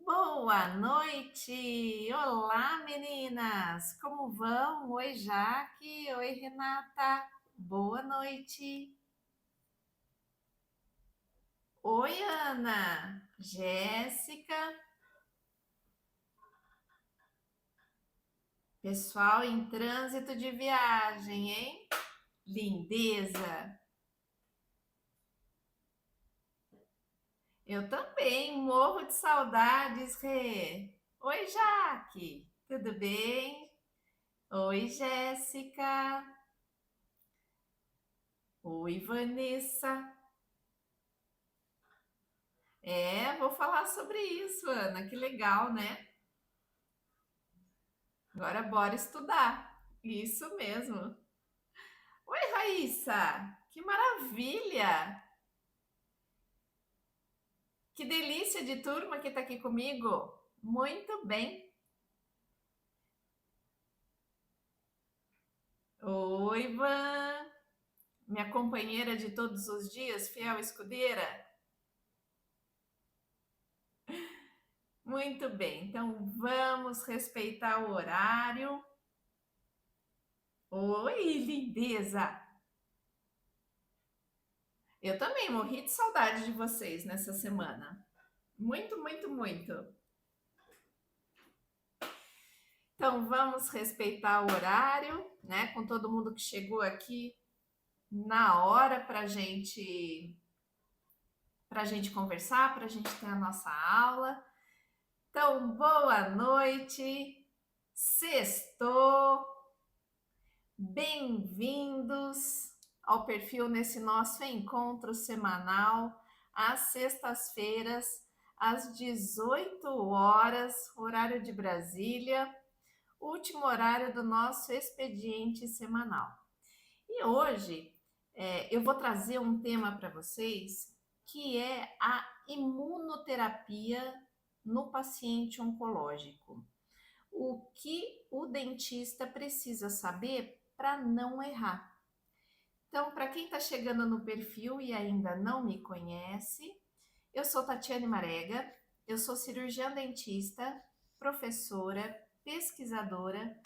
Boa noite! Olá, meninas! Como vão? Oi, Jaque! Oi, Renata! Boa noite! Oi, Ana! Jéssica! Pessoal em trânsito de viagem, hein? Lindeza! Eu também morro de saudades, Rê! Oi, Jaque! Tudo bem? Oi, Jéssica! Oi, Vanessa! Vou falar sobre isso, Ana. Que legal, né? Agora bora estudar. Isso mesmo. Oi, Raíssa. Que maravilha! Que delícia de turma que está aqui comigo. Muito bem. Oi, Van. Minha companheira de todos os dias, fiel escudeira. Muito bem. Então vamos respeitar o horário. Oi, lindeza. Eu também morri de saudade de vocês nessa semana. Muito, muito, muito. Então vamos respeitar o horário, né? Com todo mundo que chegou aqui na hora para gente conversar, para a gente ter a nossa aula. Então, boa noite, sextou, bem-vindos ao perfil nesse nosso encontro semanal, às sextas-feiras, às 18 horas, horário de Brasília, último horário do nosso expediente semanal. E hoje eu vou trazer um tema para vocês que é a imunoterapia no paciente oncológico. O que o dentista precisa saber para não errar. Então, para quem está chegando no perfil e ainda não me conhece, eu sou Tatiane Marega, eu sou cirurgiã dentista, professora, pesquisadora,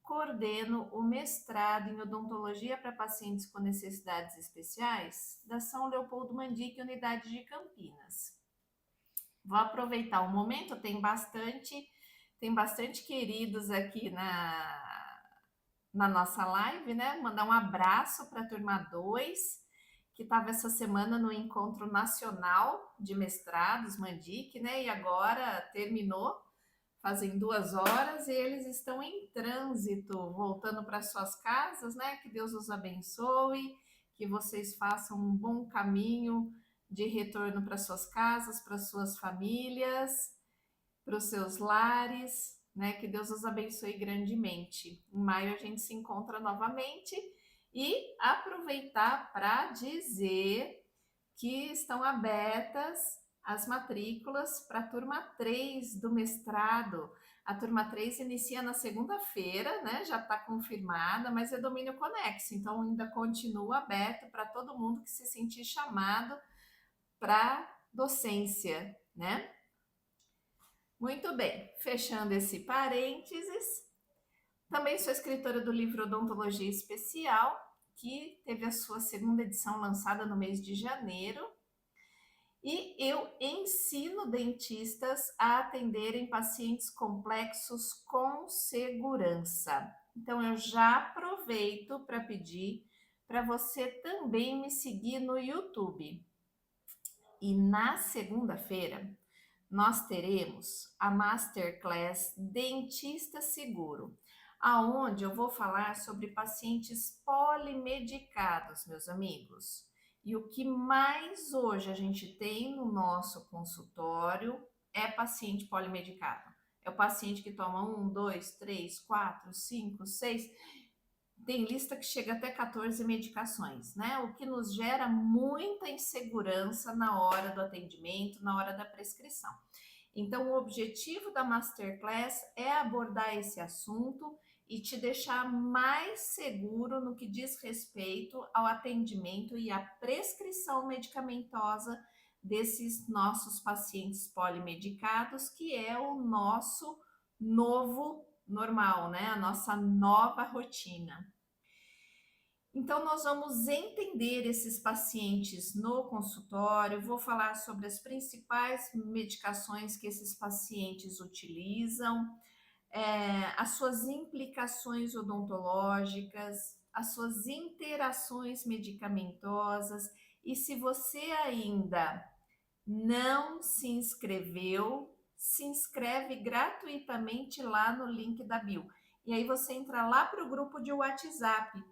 coordeno o mestrado em odontologia para pacientes com necessidades especiais da São Leopoldo Mandique, Unidade de Campinas. Vou aproveitar o momento, tem bastante queridos aqui na nossa live, né? Mandar um abraço para a turma 2, que estava essa semana no Encontro Nacional de Mestrados, Mandique, né? E agora terminou, fazem 2 horas, e eles estão em trânsito, voltando para suas casas, né? Que Deus os abençoe, que vocês façam um bom caminho de retorno para suas casas, para suas famílias, para os seus lares, né? Que Deus os abençoe grandemente. Em maio a gente se encontra novamente e aproveitar para dizer que estão abertas as matrículas para a turma 3 do mestrado. A turma 3 inicia na segunda-feira, né? Já está confirmada, mas é domínio conexo, então ainda continua aberto para todo mundo que se sentir chamado para docência, né? Muito bem, fechando esse parênteses, também sou escritora do livro Odontologia Especial, que teve a sua segunda edição lançada no mês de janeiro, e eu ensino dentistas a atenderem pacientes complexos com segurança. Então eu já aproveito para pedir para você também me seguir no YouTube. E na segunda-feira nós teremos a Masterclass Dentista Seguro, aonde eu vou falar sobre pacientes polimedicados, meus amigos. E o que mais hoje a gente tem no nosso consultório é paciente polimedicado. É o paciente que toma 1, 2, 3, 4, 5, 6, tem lista que chega até 14 medicações, né? O que nos gera muita insegurança na hora do atendimento, na hora da prescrição. Então, o objetivo da Masterclass é abordar esse assunto e te deixar mais seguro no que diz respeito ao atendimento e à prescrição medicamentosa desses nossos pacientes polimedicados, que é o nosso novo normal, né? A nossa nova rotina. Então, nós vamos entender esses pacientes no consultório, vou falar sobre as principais medicações que esses pacientes utilizam, as suas implicações odontológicas, as suas interações medicamentosas, e se você ainda não se inscreveu, se inscreve gratuitamente lá no link da bio. E aí você entra lá para o grupo de WhatsApp,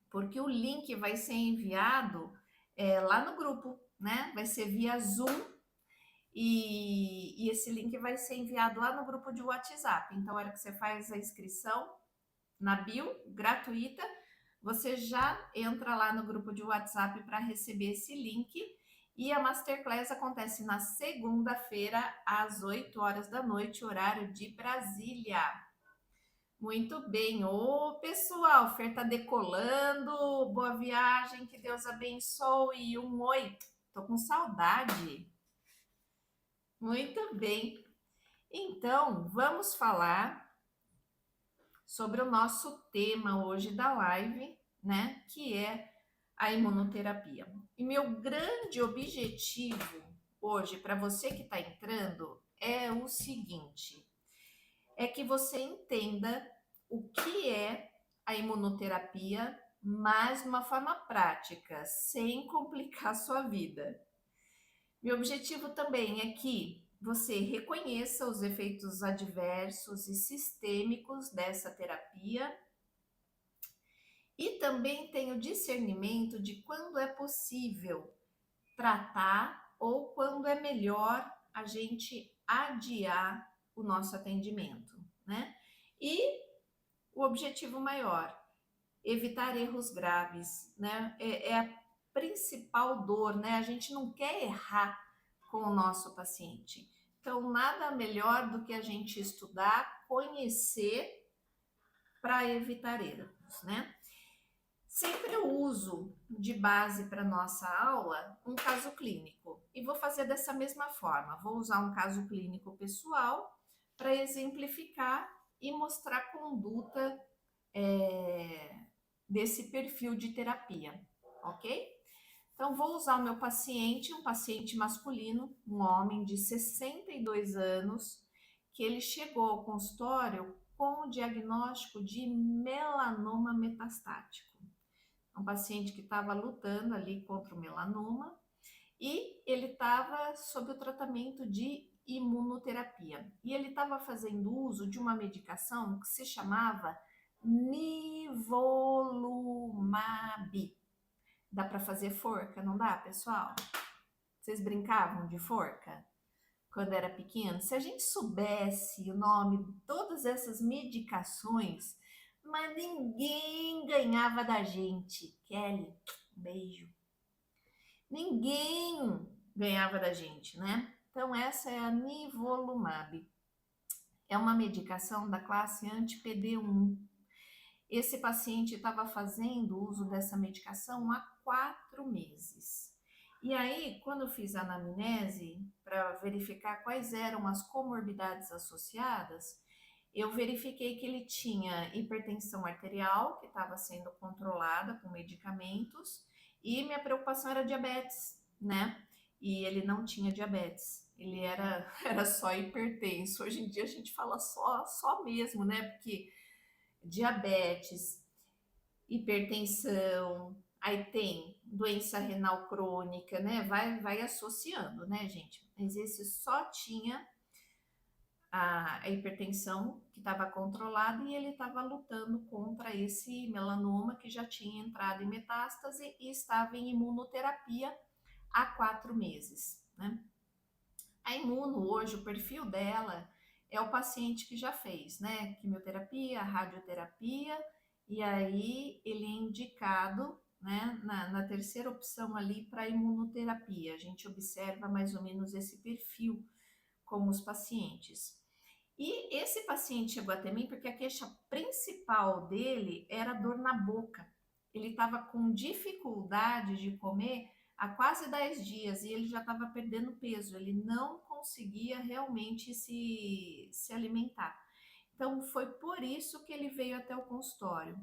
porque o link vai ser enviado lá no grupo, né? Vai ser via Zoom e esse link vai ser enviado lá no grupo de WhatsApp. Então, na hora que você faz a inscrição na bio, gratuita, você já entra lá no grupo de WhatsApp para receber esse link. E a Masterclass acontece na segunda-feira, às 8 horas da noite, horário de Brasília. Muito bem. Ô, pessoal, Fer tá decolando. Boa viagem, que Deus abençoe. E um oi. Tô com saudade. Muito bem. Então, vamos falar sobre o nosso tema hoje da live, né? Que é a imunoterapia. E meu grande objetivo hoje, para você que está entrando, é o seguinte: é que você entenda o que é a imunoterapia, mas de uma forma prática, sem complicar a sua vida. Meu objetivo também é que você reconheça os efeitos adversos e sistêmicos dessa terapia e também tenha o discernimento de quando é possível tratar ou quando é melhor a gente adiar o nosso atendimento, né? E o objetivo maior, evitar erros graves, né? É a principal dor, né? A gente não quer errar com o nosso paciente. Então, nada melhor do que a gente estudar, conhecer para evitar erros, né? Sempre eu uso de base para nossa aula um caso clínico e vou fazer dessa mesma forma. Vou usar um caso clínico pessoal para exemplificar e mostrar a conduta desse perfil de terapia, ok? Então, vou usar o meu paciente, um paciente masculino, um homem de 62 anos, que ele chegou ao consultório com o diagnóstico de melanoma metastático. Um paciente que estava lutando ali contra o melanoma e ele estava sob o tratamento de imunoterapia. E ele estava fazendo uso de uma medicação que se chamava Nivolumab. Dá para fazer forca, não dá, pessoal? Vocês brincavam de forca quando era pequeno? Se a gente soubesse o nome de todas essas medicações, mas ninguém ganhava da gente. Kelly, beijo. Ninguém ganhava da gente, né? Então, essa é a Nivolumab. É uma medicação da classe anti-PD1. Esse paciente estava fazendo uso dessa medicação há 4 meses. E aí, quando eu fiz a anamnese para verificar quais eram as comorbidades associadas, eu verifiquei que ele tinha hipertensão arterial, que estava sendo controlada com medicamentos, e minha preocupação era diabetes, né? E ele não tinha diabetes, ele era só hipertenso. Hoje em dia a gente fala só mesmo, né? Porque diabetes, hipertensão, aí tem doença renal crônica, né? Vai associando, né, gente? Mas esse só tinha a hipertensão que estava controlada e ele estava lutando contra esse melanoma que já tinha entrado em metástase e estava em imunoterapia há 4 meses, né? A imuno hoje, o perfil dela é o paciente que já fez, né? Quimioterapia, radioterapia, e aí ele é indicado, né, na terceira opção ali para imunoterapia. A gente observa mais ou menos esse perfil com os pacientes. E esse paciente chegou até mim porque a queixa principal dele era dor na boca. Ele estava com dificuldade de comer há quase 10 dias e ele já estava perdendo peso, ele não conseguia realmente se alimentar. Então, foi por isso que ele veio até o consultório.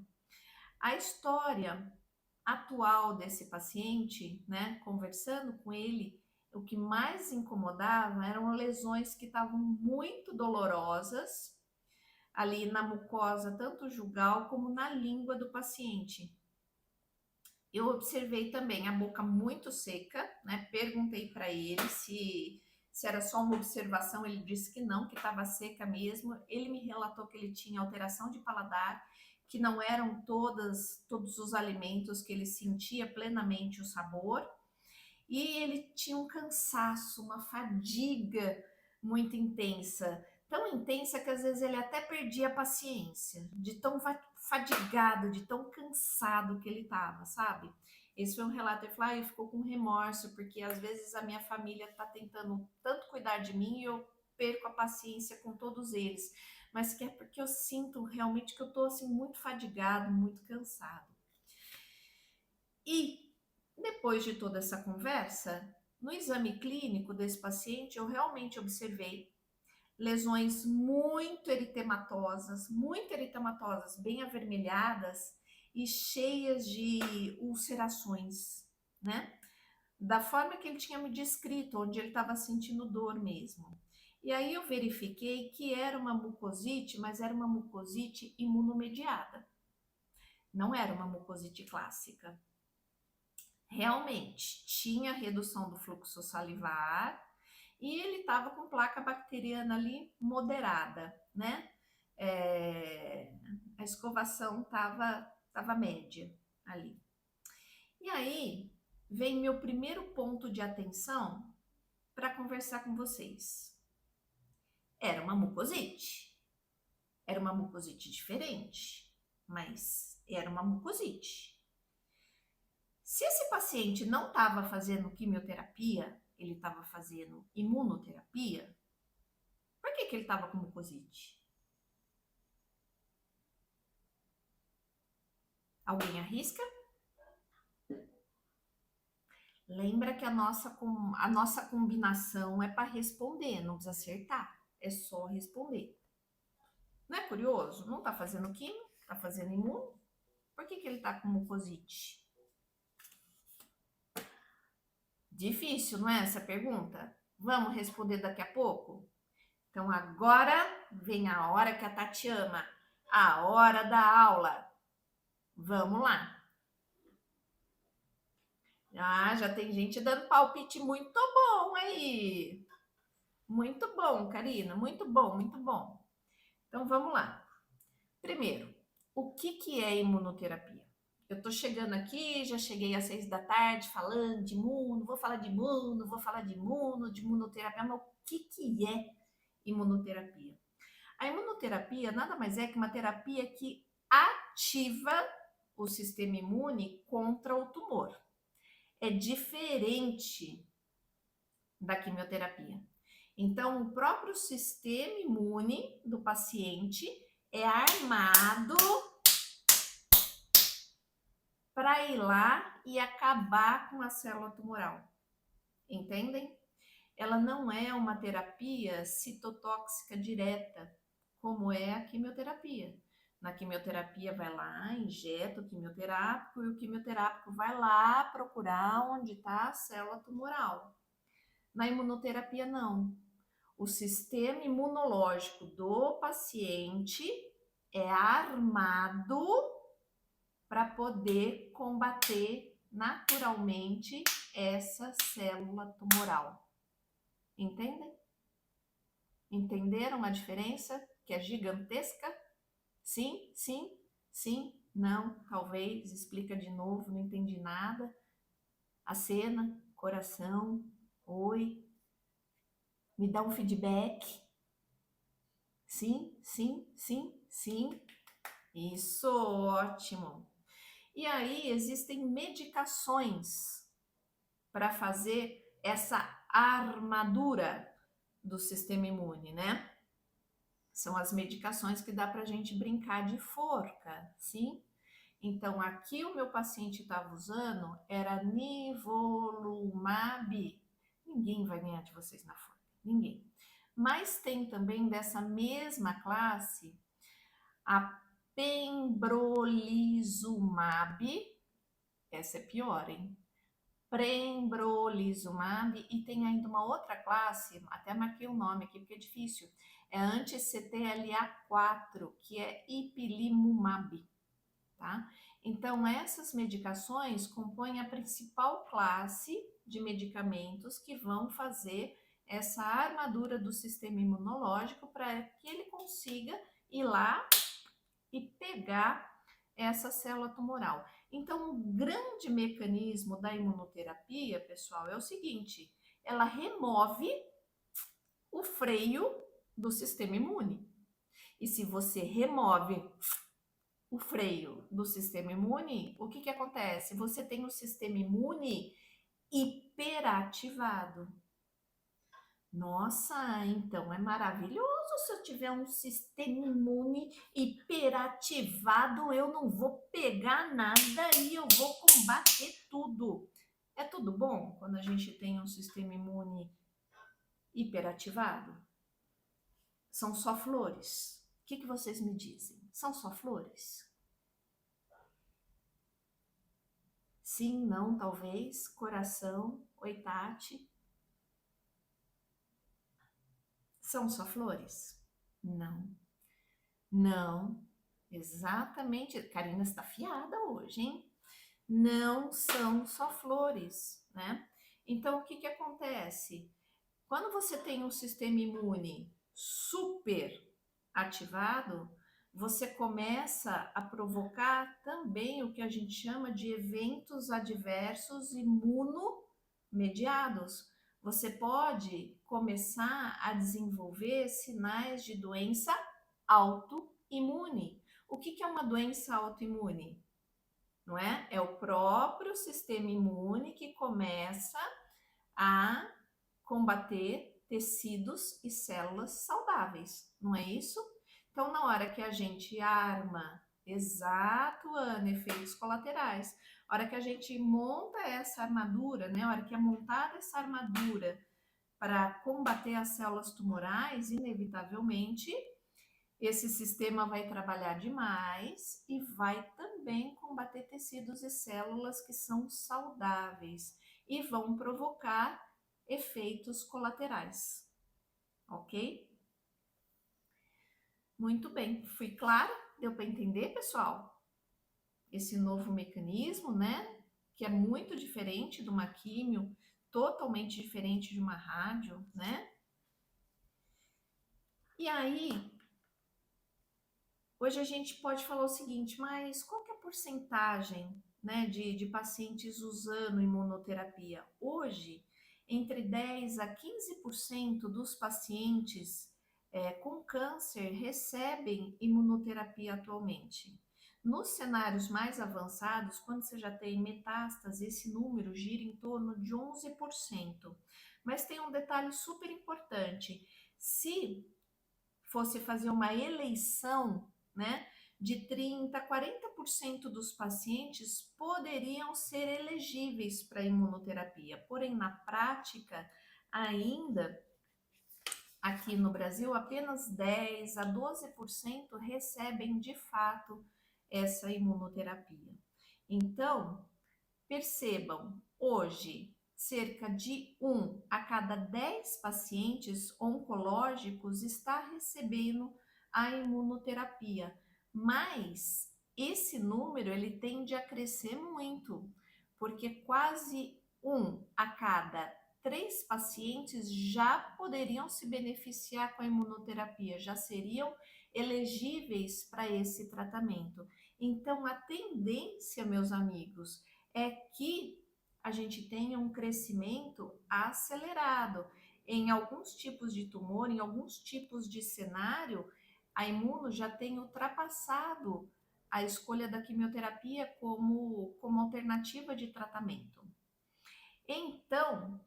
A história atual desse paciente, né, conversando com ele, o que mais incomodava eram lesões que estavam muito dolorosas ali na mucosa, tanto jugal como na língua do paciente. Eu observei também a boca muito seca, né? Perguntei para ele se era só uma observação, ele disse que não, que estava seca mesmo. Ele me relatou que ele tinha alteração de paladar, que não eram todos os alimentos que ele sentia plenamente o sabor. E ele tinha um cansaço, uma fadiga muito intensa, tão intensa que às vezes ele até perdia a paciência, de tão fadigado, de tão cansado que ele estava, sabe? Esse foi um relato. Ele falou: ele ficou com remorso, porque às vezes a minha família está tentando tanto cuidar de mim e eu perco a paciência com todos eles. Mas que é porque eu sinto realmente que eu estou assim, muito fadigado, muito cansado. E depois de toda essa conversa, no exame clínico desse paciente, eu realmente observei lesões muito eritematosas, bem avermelhadas e cheias de ulcerações, né? Da forma que ele tinha me descrito, onde ele estava sentindo dor mesmo. E aí eu verifiquei que era uma mucosite, mas era uma mucosite imunomediada. Não era uma mucosite clássica. Realmente tinha redução do fluxo salivar e ele estava com placa bacteriana ali moderada, né? A escovação estava média ali. E aí vem meu primeiro ponto de atenção para conversar com vocês. Era uma mucosite. Era uma mucosite diferente, mas era uma mucosite. Se esse paciente não estava fazendo quimioterapia, ele estava fazendo imunoterapia, por que ele estava com mucosite? Alguém arrisca? Lembra que a nossa combinação é para responder, não precisa acertar, é só responder. Não é curioso? Não está fazendo quimio, está fazendo imuno? Por que ele está com mucosite? Difícil, não é essa pergunta? Vamos responder daqui a pouco? Então agora vem a hora que a Tati ama, a hora da aula. Vamos lá. Ah, já tem gente dando palpite muito bom aí. Muito bom, Karina, muito bom, muito bom. Então vamos lá. Primeiro, o que é imunoterapia? Eu tô chegando aqui, já cheguei às 6 da tarde falando de imuno, vou falar de imuno, vou falar de imunoterapia, mas o que é imunoterapia? A imunoterapia nada mais é que uma terapia que ativa o sistema imune contra o tumor. É diferente da quimioterapia. Então, o próprio sistema imune do paciente é armado para ir lá e acabar com a célula tumoral. Entendem? Ela não é uma terapia citotóxica direta, como é a quimioterapia. Na quimioterapia vai lá, injeta o quimioterápico e o quimioterápico vai lá procurar onde está a célula tumoral. Na imunoterapia, não. O sistema imunológico do paciente é armado para poder combater naturalmente essa célula tumoral. Entendem? Entenderam a diferença? Que é gigantesca? Sim, sim, sim, não, talvez, explica de novo, não entendi nada. A cena, coração, oi, me dá um feedback. Sim, sim, sim, sim. Isso, ótimo. E aí existem medicações para fazer essa armadura do sistema imune, né? São as medicações que dá para a gente brincar de forca, sim? Então, aqui o meu paciente estava usando era nivolumab. Ninguém vai ganhar de vocês na FORP, ninguém. Mas tem também dessa mesma classe a pembrolizumab, essa é pior, hein? Pembrolizumab, e tem ainda uma outra classe, até marquei o nome aqui porque é difícil, é anti-CTLA4, que é ipilimumab, tá? Então, essas medicações compõem a principal classe de medicamentos que vão fazer essa armadura do sistema imunológico para que ele consiga ir lá e pegar essa célula tumoral. Então, o grande mecanismo da imunoterapia, pessoal, é o seguinte: ela remove o freio do sistema imune. E se você remove o freio do sistema imune, o que que acontece? Você tem o sistema imune hiperativado. Nossa, então é maravilhoso se eu tiver um sistema imune hiperativado, eu não vou pegar nada e eu vou combater tudo. É tudo bom quando a gente tem um sistema imune hiperativado? São só flores? O que que vocês me dizem? São só flores? Sim, não, talvez, coração, oi Tati. São só flores? Não, não, exatamente. Karina está afiada hoje, hein? Não são só flores, né? Então, o que que acontece? Quando você tem um sistema imune super ativado, você começa a provocar também o que a gente chama de eventos adversos imunomediados. Você pode começar a desenvolver sinais de doença autoimune. O que é uma doença autoimune? Não é? É o próprio sistema imune que começa a combater tecidos e células saudáveis, não é isso? Então, na hora que a gente arma, exato, Ana, efeitos colaterais, a hora que a gente monta essa armadura, né? A hora que é montada essa armadura para combater as células tumorais, inevitavelmente, esse sistema vai trabalhar demais e vai também combater tecidos e células que são saudáveis e vão provocar efeitos colaterais, ok? Muito bem, fui clara? Deu para entender, pessoal? Esse novo mecanismo, né? Que é muito diferente de uma químio, totalmente diferente de uma rádio, né? E aí, hoje a gente pode falar o seguinte, mas qual que é a porcentagem, né, de pacientes usando imunoterapia? Hoje, entre 10 a 15% dos pacientes com câncer recebem imunoterapia atualmente. Nos cenários mais avançados, quando você já tem metástase, esse número gira em torno de 11%. Mas tem um detalhe super importante: se fosse fazer uma eleição, né, de 30 a 40% dos pacientes poderiam ser elegíveis para imunoterapia. Porém, na prática, ainda aqui no Brasil, apenas 10 a 12% recebem de fato essa imunoterapia. Então, percebam, hoje, cerca de 1 a cada 10 pacientes oncológicos está recebendo a imunoterapia, mas esse número ele tende a crescer muito, porque quase 1 a cada 3 pacientes já poderiam se beneficiar com a imunoterapia, já seriam elegíveis para esse tratamento. Então, a tendência, meus amigos, é que a gente tenha um crescimento acelerado. Em alguns tipos de tumor, em alguns tipos de cenário, a imuno já tem ultrapassado a escolha da quimioterapia como alternativa de tratamento. Então,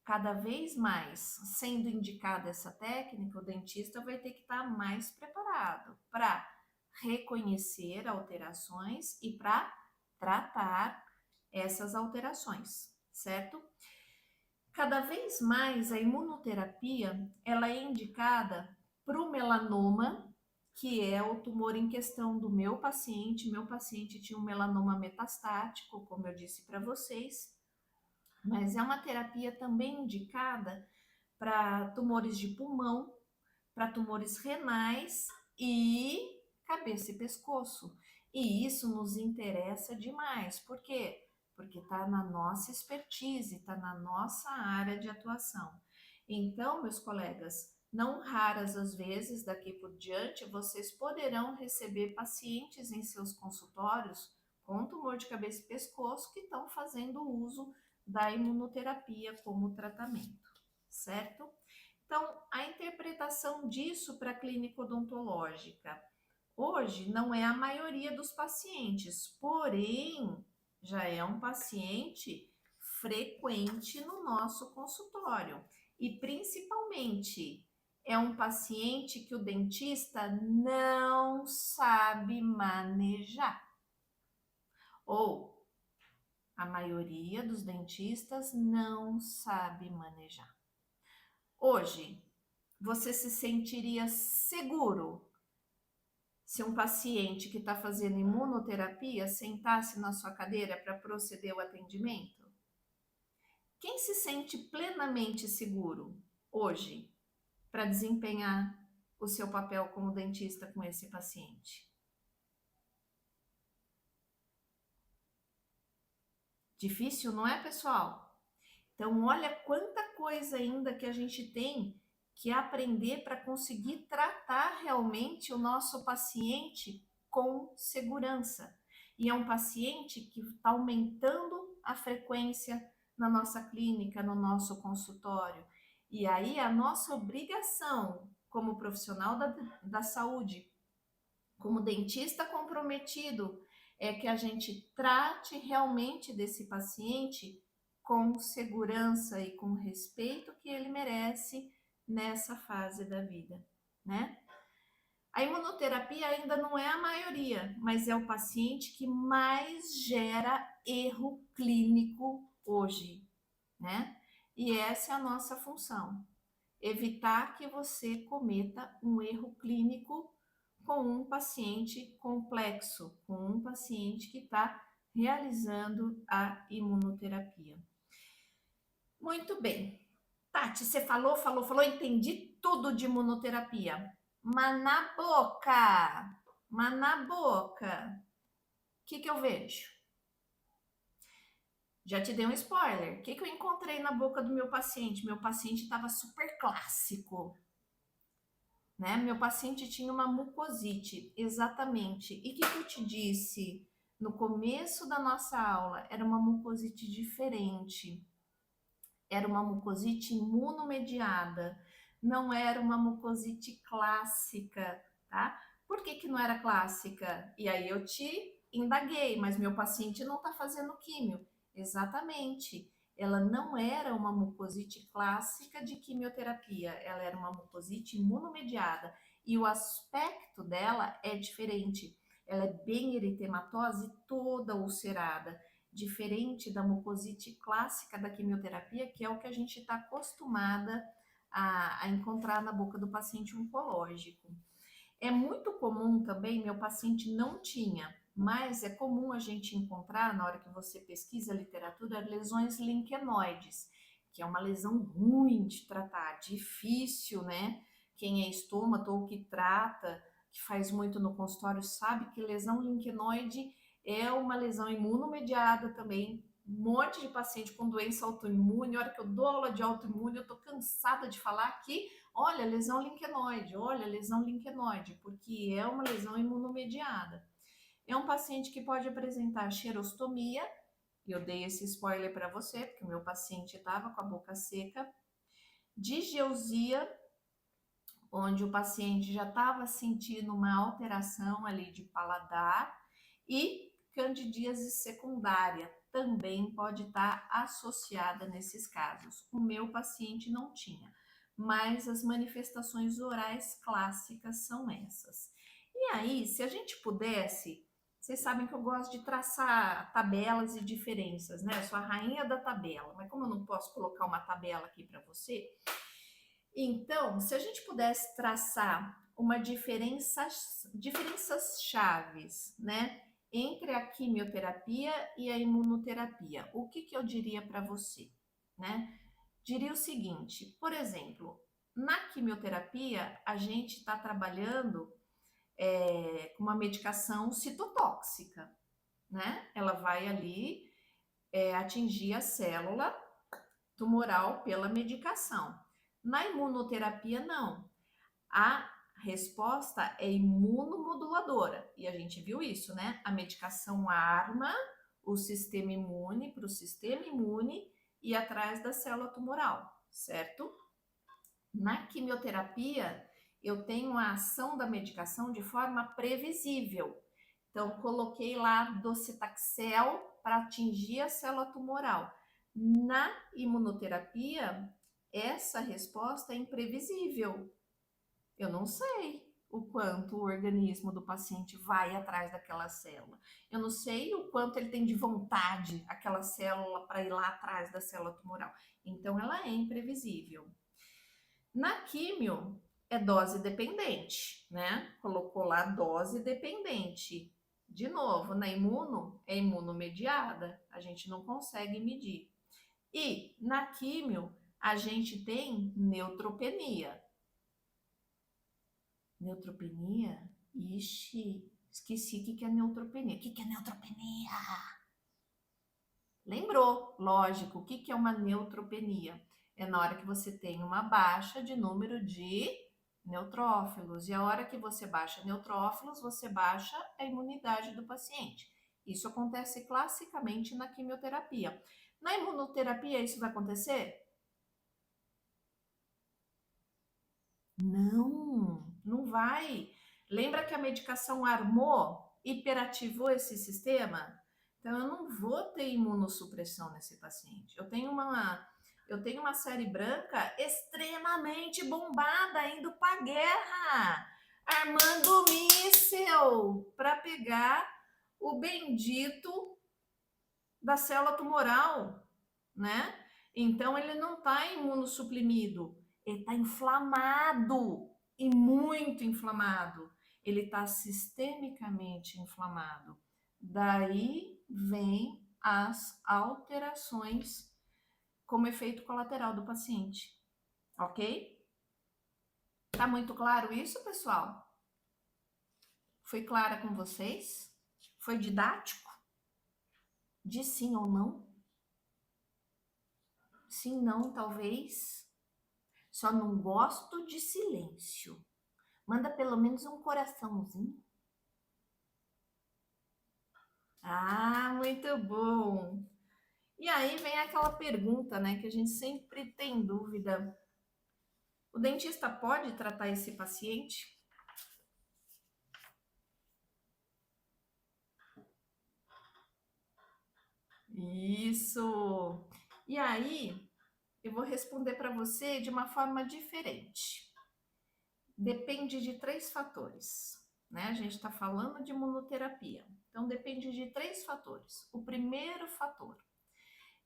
cada vez mais sendo indicada essa técnica, o dentista vai ter que estar mais preparado para reconhecer alterações e para tratar essas alterações, certo? Cada vez mais a imunoterapia ela é indicada para o melanoma, que é o tumor em questão do meu paciente. Meu paciente tinha um melanoma metastático, como eu disse para vocês, mas é uma terapia também indicada para tumores de pulmão, para tumores renais e cabeça e pescoço. E isso nos interessa demais. Por quê? Porque está na nossa expertise, está na nossa área de atuação. Então, meus colegas, não raras as vezes daqui por diante, vocês poderão receber pacientes em seus consultórios com tumor de cabeça e pescoço que estão fazendo uso da imunoterapia como tratamento, certo? Então, a interpretação disso para a clínica odontológica. Hoje não é a maioria dos pacientes, porém já é um paciente frequente no nosso consultório. E principalmente é um paciente que o dentista não sabe manejar. Ou a maioria dos dentistas não sabe manejar. Hoje, você se sentiria seguro se um paciente que está fazendo imunoterapia sentasse na sua cadeira para proceder o atendimento? Quem se sente plenamente seguro hoje para desempenhar o seu papel como dentista com esse paciente? Difícil, não é, pessoal? Então, olha quanta coisa ainda que a gente tem que aprender para conseguir tratar realmente o nosso paciente com segurança. E é um paciente que está aumentando a frequência na nossa clínica, no nosso consultório. E aí a nossa obrigação como profissional da saúde, como dentista comprometido, é que a gente trate realmente desse paciente com segurança e com respeito que ele merece nessa fase da vida, né? A imunoterapia ainda não é a maioria, mas é o paciente que mais gera erro clínico hoje, né? E essa é a nossa função, evitar que você cometa um erro clínico com um paciente complexo, com um paciente que está realizando a imunoterapia. Muito bem. Tati, você falou, entendi tudo de imunoterapia. Mas na boca, o que eu vejo? Já te dei um spoiler. O que eu encontrei na boca do meu paciente? Meu paciente estava super clássico, né? Meu paciente tinha uma mucosite, exatamente. E o que eu te disse no começo da nossa aula? Era uma mucosite diferente. Era uma mucosite imunomediada, não era uma mucosite clássica, tá? Por que não era clássica? E aí eu te indaguei, mas meu paciente não está fazendo químio. Exatamente. Ela não era uma mucosite clássica de quimioterapia, ela era uma mucosite imunomediada. E o aspecto dela é diferente. Ela é bem eritematosa e toda ulcerada, diferente da mucosite clássica da quimioterapia, que é o que a gente está acostumada a encontrar na boca do paciente oncológico. É muito comum também, meu paciente não tinha, mas é comum a gente encontrar, na hora que você pesquisa a literatura, lesões linquenoides, que é uma lesão ruim de tratar, difícil, né? Quem é estômago ou que trata, que faz muito no consultório, sabe que lesão linquenoide é uma lesão imunomediada também. Um monte de paciente com doença autoimune. A hora que eu dou aula de autoimune, eu tô cansada de falar que, olha, lesão linquenoide, porque é uma lesão imunomediada. É um paciente que pode apresentar xerostomia, eu dei esse spoiler para você, porque o meu paciente estava com a boca seca, digeusia, onde o paciente já estava sentindo uma alteração ali de paladar, e candidíase secundária também pode estar associada nesses casos. O meu paciente não tinha, mas as manifestações orais clássicas são essas. E aí, se a gente pudesse, vocês sabem que eu gosto de traçar tabelas e diferenças, né? Eu sou a rainha da tabela, mas como eu não posso colocar uma tabela aqui para você, então, se a gente pudesse traçar uma diferenças chaves, né, entre a quimioterapia e a imunoterapia, o que que eu diria para você, né? Diria o seguinte, por exemplo, na quimioterapia a gente está trabalhando com uma medicação citotóxica, né? Ela vai ali atingir a célula tumoral pela medicação. Na imunoterapia, não. A resposta é imunomoduladora. E a gente viu isso, né? A medicação arma o sistema imune para o sistema imune ir atrás da célula tumoral, certo? Na quimioterapia, eu tenho a ação da medicação de forma previsível. Então, coloquei lá docetaxel para atingir a célula tumoral. Na imunoterapia, essa resposta é imprevisível. Eu não sei o quanto o organismo do paciente vai atrás daquela célula. Eu não sei o quanto ele tem de vontade aquela célula para ir lá atrás da célula tumoral. Então, ela é imprevisível. Na químio, é dose dependente, né? Colocou lá dose dependente. De novo, na imuno, é imunomediada, a gente não consegue medir. E na químio, a gente tem neutropenia. Neutropenia? Ixi, esqueci o que é neutropenia. O que é neutropenia? Lembrou, lógico, o que é uma neutropenia? É na hora que você tem uma baixa de número de neutrófilos. E a hora que você baixa neutrófilos, você baixa a imunidade do paciente. Isso acontece classicamente na quimioterapia. Na imunoterapia, isso vai acontecer? Não vai. Lembra que a medicação armou, hiperativou esse sistema? Então, eu não vou ter imunossupressão nesse paciente. Eu tenho uma série branca extremamente bombada, indo para a guerra, armando míssil para pegar o bendito da célula tumoral, né? Então, ele não está imunossuprimido, ele está inflamado e muito inflamado. Ele está sistemicamente inflamado. Daí vem as alterações como efeito colateral do paciente, ok? Tá muito claro isso, pessoal? Foi clara com vocês? Foi didático? De sim ou não? Sim, não, talvez. Só não gosto de silêncio. Manda pelo menos um coraçãozinho. Ah, muito bom. E aí vem aquela pergunta, né, que a gente sempre tem dúvida. O dentista pode tratar esse paciente? Isso. E aí, eu vou responder para você de uma forma diferente. Depende de 3 fatores, né? A gente está falando de imunoterapia. Então, depende de 3 fatores. O primeiro fator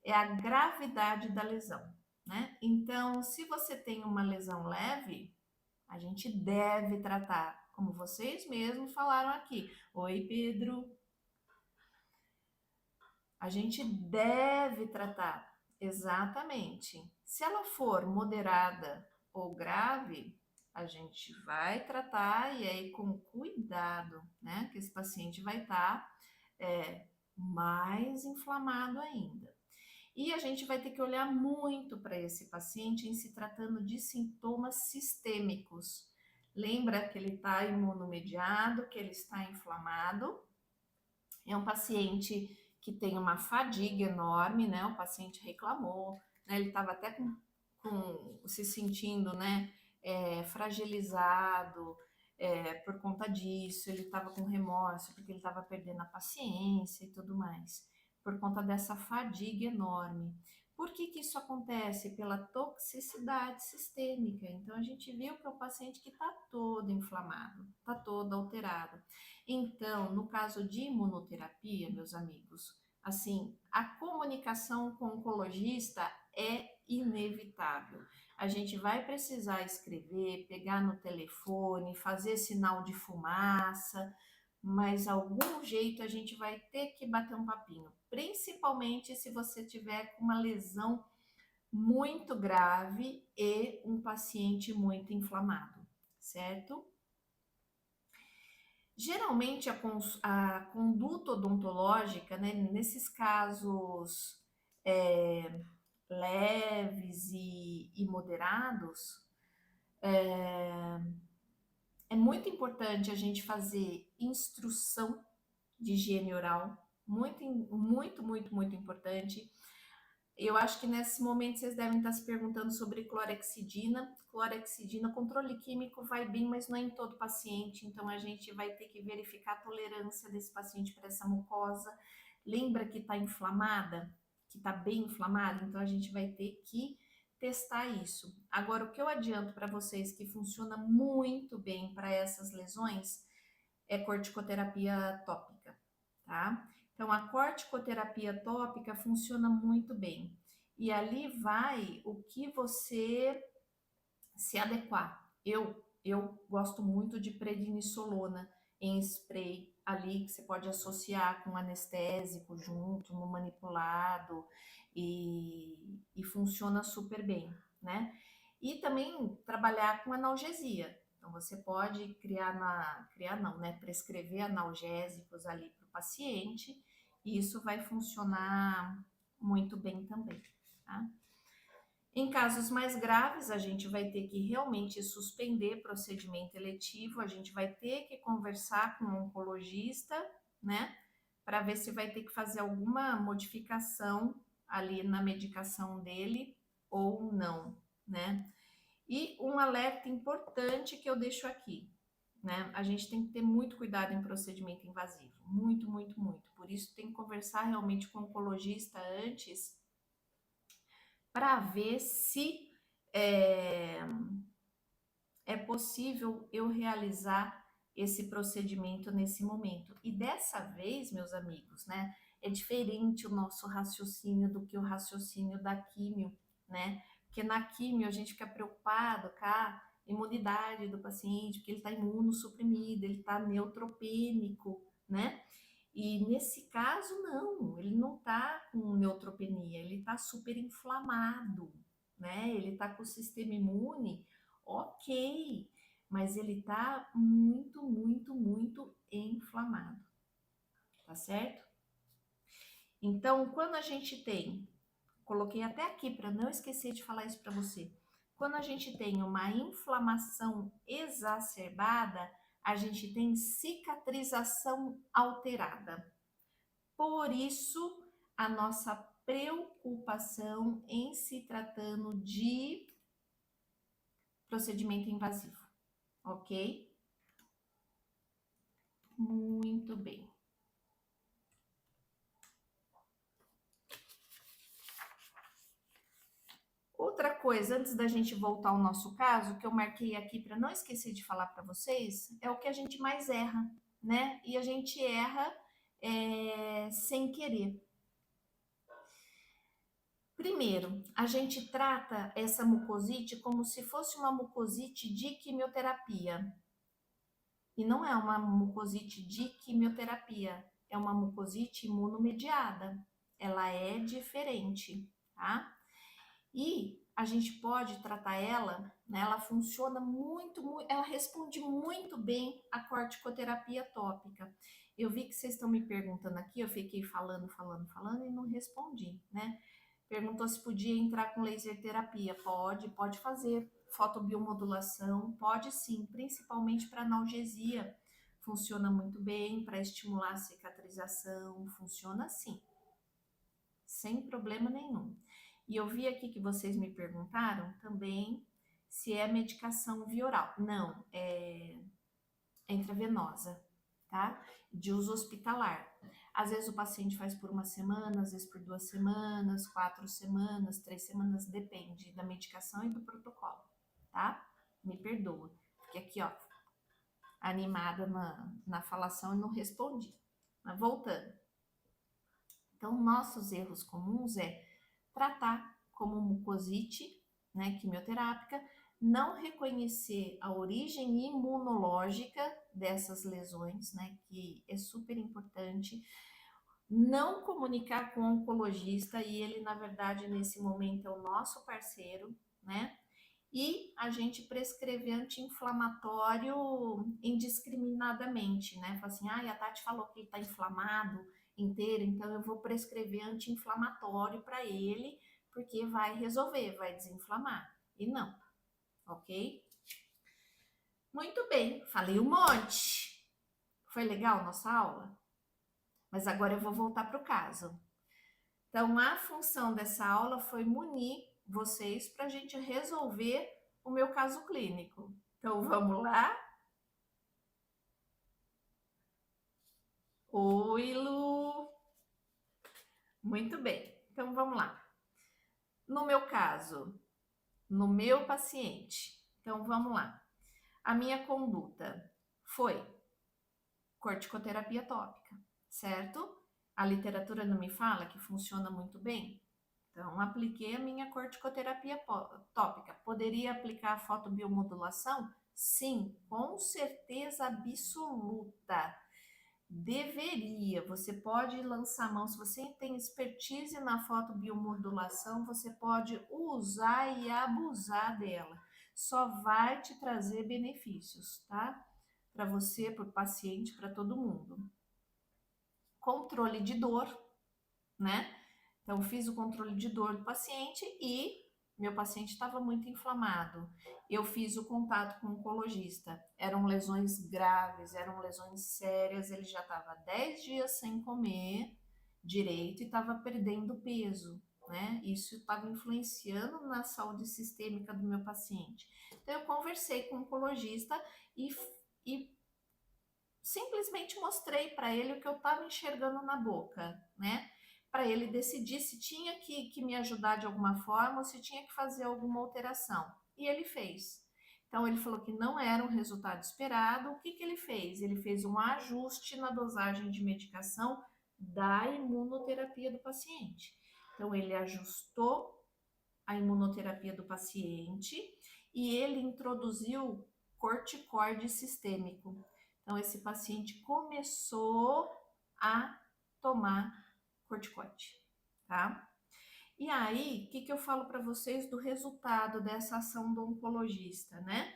é a gravidade da lesão, né? Então, se você tem uma lesão leve, a gente deve tratar, como vocês mesmos falaram aqui. Oi, Pedro. A gente deve tratar, exatamente. Se ela for moderada ou grave, a gente vai tratar e aí com cuidado, né? Que esse paciente vai estar mais inflamado ainda. E a gente vai ter que olhar muito para esse paciente em se tratando de sintomas sistêmicos. Lembra que ele está imunomediado, que ele está inflamado. É um paciente que tem uma fadiga enorme, né? O paciente reclamou, né? Ele estava até se sentindo, né? Fragilizado por conta disso. Ele estava com remorso porque ele estava perdendo a paciência e tudo mais, por conta dessa fadiga enorme. Por que que isso acontece? Pela toxicidade sistêmica. Então, a gente viu que é um paciente que está todo inflamado, está todo alterado. Então, no caso de imunoterapia, meus amigos, assim, a comunicação com o oncologista é inevitável. A gente vai precisar escrever, pegar no telefone, fazer sinal de fumaça, mas algum jeito a gente vai ter que bater um papinho, principalmente se você tiver com uma lesão muito grave e um paciente muito inflamado, certo? Geralmente a conduta odontológica, né, nesses casos é, leves e moderados, é muito importante a gente fazer instrução de higiene oral, muito importante. Eu acho que nesse momento vocês devem estar se perguntando sobre clorexidina. Clorexidina, controle químico vai bem, mas não é em todo paciente, então a gente vai ter que verificar a tolerância desse paciente para essa mucosa. Lembra que está inflamada? Que está bem inflamada? Então a gente vai ter que testar isso. Agora, o que eu adianto para vocês que funciona muito bem para essas lesões é corticoterapia tópica, tá? Então, a corticoterapia tópica funciona muito bem. E ali vai o que você se adequar. Eu gosto muito de prednisolona em spray ali, que você pode associar com anestésico junto, no manipulado, e funciona super bem, né? E também trabalhar com analgesia. Então, você pode criar não, né? Prescrever analgésicos ali para o paciente, e isso vai funcionar muito bem também, tá? Em casos mais graves, a gente vai ter que realmente suspender procedimento eletivo, a gente vai ter que conversar com o oncologista, né, para ver se vai ter que fazer alguma modificação ali na medicação dele ou não, né? E um alerta importante que eu deixo aqui, né? A gente tem que ter muito cuidado em procedimento invasivo, muito. Por isso tem que conversar realmente com o oncologista antes para ver se é, é possível eu realizar esse procedimento nesse momento. E dessa vez, meus amigos, né, é diferente o nosso raciocínio do que o raciocínio da químio, né? Porque na químio a gente fica preocupado com a imunidade do paciente, porque ele está imunossuprimido, ele está neutropênico, né? E nesse caso, não, ele não está com neutropenia, ele está super inflamado, né? Ele está com o sistema imune ok, mas ele está muito inflamado, tá certo? Então, quando a gente tem, coloquei até aqui para não esquecer de falar isso para você, quando a gente tem uma inflamação exacerbada, a gente tem cicatrização alterada. Por isso, a nossa preocupação em se tratando de procedimento invasivo, ok? Muito bem. Outra coisa, antes da gente voltar ao nosso caso, que eu marquei aqui para não esquecer de falar para vocês, é o que a gente mais erra, né? E a gente erra sem querer. Primeiro, a gente trata essa mucosite como se fosse uma mucosite de quimioterapia. E não é uma mucosite de quimioterapia, é uma mucosite imunomediada. Ela é diferente, tá? E a gente pode tratar ela, né? Ela funciona muito, ela responde muito bem à corticoterapia tópica. Eu vi que vocês estão me perguntando aqui, eu fiquei falando e não respondi, né? Perguntou se podia entrar com laser terapia. Pode fazer. Fotobiomodulação, pode sim, principalmente para analgesia. Funciona muito bem para estimular a cicatrização, funciona sim, sem problema nenhum. E eu vi aqui que vocês me perguntaram também se é medicação via oral. Não, é intravenosa, tá? De uso hospitalar. Às vezes o paciente faz por uma semana, às vezes por 2 semanas, 4 semanas, 3 semanas, depende da medicação e do protocolo, tá? Me perdoa, porque aqui, ó, animada na falação e não respondi. Mas voltando. Então, nossos erros comuns é tratar como mucosite, né, quimioterápica, não reconhecer a origem imunológica dessas lesões, né, que é super importante, não comunicar com o oncologista, e ele, na verdade, nesse momento é o nosso parceiro, né, e a gente prescrever anti-inflamatório indiscriminadamente, né? Fala assim, a Tati falou que ele está inflamado inteiro, então eu vou prescrever anti-inflamatório para ele, porque vai resolver, vai desinflamar. E não, ok? Muito bem, falei um monte. Foi legal nossa aula? Mas agora eu vou voltar para o caso. Então, a função dessa aula foi munir vocês para a gente resolver o meu caso clínico. Então, vamos lá? Oi, Lu! Muito bem. Então, vamos lá. No meu caso, no meu paciente. Então, vamos lá. A minha conduta foi corticoterapia tópica, certo? A literatura não me fala que funciona muito bem. Então, apliquei a minha corticoterapia tópica. Poderia aplicar a fotobiomodulação? Sim, com certeza absoluta. Deveria. Você pode lançar mão. Se você tem expertise na fotobiomodulação, você pode usar e abusar dela. Só vai te trazer benefícios, tá? Para você, para o paciente, para todo mundo. Controle de dor, né? Então, fiz o controle de dor do paciente e meu paciente estava muito inflamado. Eu fiz o contato com o oncologista. Eram lesões graves, eram lesões sérias. Ele já estava 10 dias sem comer direito e estava perdendo peso, né? Isso estava influenciando na saúde sistêmica do meu paciente. Então, eu conversei com o oncologista e simplesmente mostrei para ele o que eu estava enxergando na boca, né? Para ele decidir se tinha que me ajudar de alguma forma ou se tinha que fazer alguma alteração. E ele fez. Então, ele falou que não era um resultado esperado. O que ele fez? Ele fez um ajuste na dosagem de medicação da imunoterapia do paciente. Então, ele ajustou a imunoterapia do paciente e ele introduziu corticoide sistêmico. Então, esse paciente começou a tomar corticoide, tá? E aí, o que eu falo para vocês do resultado dessa ação do oncologista, né?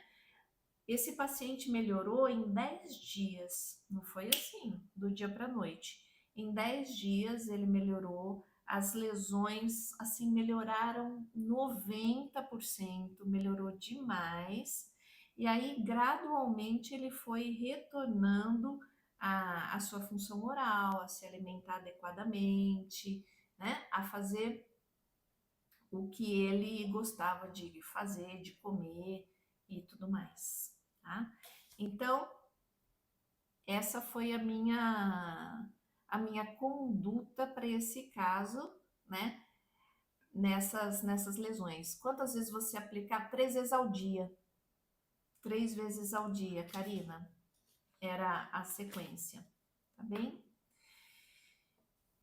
Esse paciente melhorou em 10 dias, não foi assim, do dia para a noite. Em 10 dias ele melhorou, as lesões assim melhoraram 90%, melhorou demais. E aí, gradualmente, ele foi retornando a sua função oral, a se alimentar adequadamente, né? A fazer o que ele gostava de fazer, de comer e tudo mais, tá? Então, essa foi a minha conduta para esse caso, né? Nessas lesões. Quantas vezes você aplicar? 3 vezes ao dia. 3 vezes ao dia, Karina. Era a sequência, tá bem?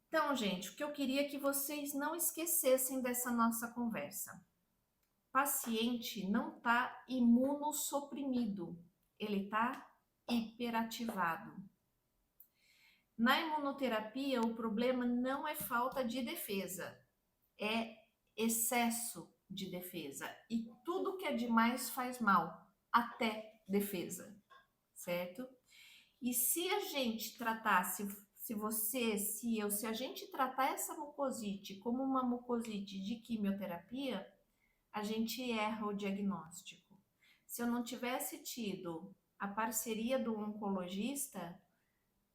Então, gente, o que eu queria é que vocês não esquecessem dessa nossa conversa. Paciente não está imunossuprimido, ele está hiperativado. Na imunoterapia, o problema não é falta de defesa, é excesso de defesa. E tudo que é demais faz mal, até defesa, certo? E se a gente tratasse, se você, se eu, se a gente tratar essa mucosite como uma mucosite de quimioterapia, a gente erra o diagnóstico. Se eu não tivesse tido a parceria do oncologista,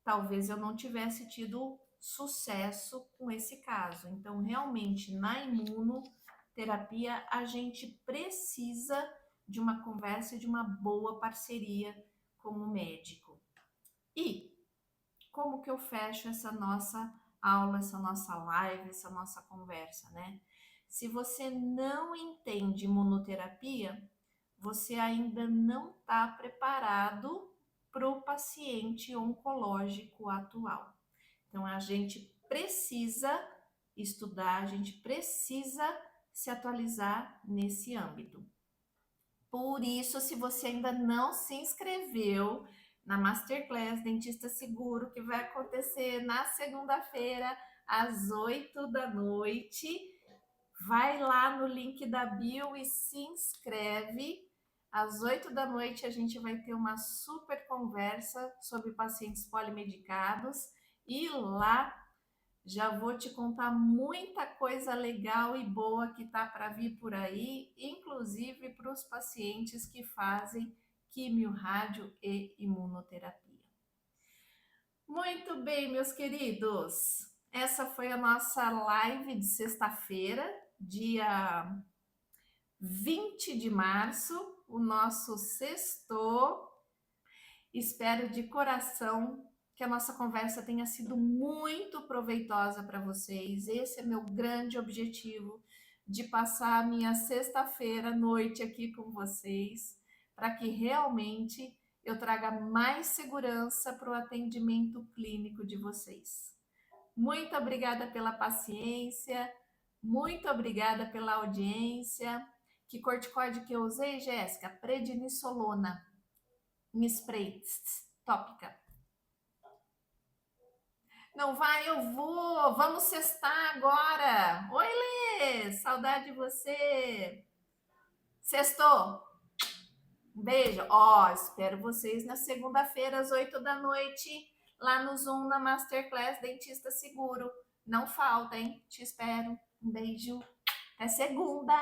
talvez eu não tivesse tido sucesso com esse caso. Então, realmente, na imunoterapia, a gente precisa de uma conversa e de uma boa parceria com o médico. E como que eu fecho essa nossa aula, essa nossa live, essa nossa conversa, né? Se você não entende imunoterapia, você ainda não está preparado para o paciente oncológico atual. Então, a gente precisa estudar, a gente precisa se atualizar nesse âmbito. Por isso, se você ainda não se inscreveu na Masterclass Dentista Seguro, que vai acontecer na segunda-feira, às 8 da noite, vai lá no link da bio e se inscreve. Às 8 da noite a gente vai ter uma super conversa sobre pacientes polimedicados e lá já vou te contar muita coisa legal e boa que tá para vir por aí, inclusive para os pacientes que fazem quimio, rádio e imunoterapia. Muito bem, meus queridos. Essa foi a nossa live de sexta-feira, dia 20 de março, o nosso sexto. Espero de coração que a nossa conversa tenha sido muito proveitosa para vocês. Esse é meu grande objetivo, de passar a minha sexta-feira à noite aqui com vocês, para que realmente eu traga mais segurança para o atendimento clínico de vocês. Muito obrigada pela paciência, muito obrigada pela audiência. Que corticoide que eu usei, Jéssica? Prednisolona, em spray, tópica. Não vai, eu vou. Vamos sextar agora. Oi, Lê, saudade de você. Sextou. Um beijo. Ó, espero vocês na segunda-feira às 8 da noite, lá no Zoom, na Masterclass Dentista Seguro. Não falta, hein? Te espero. Um beijo. Até segunda.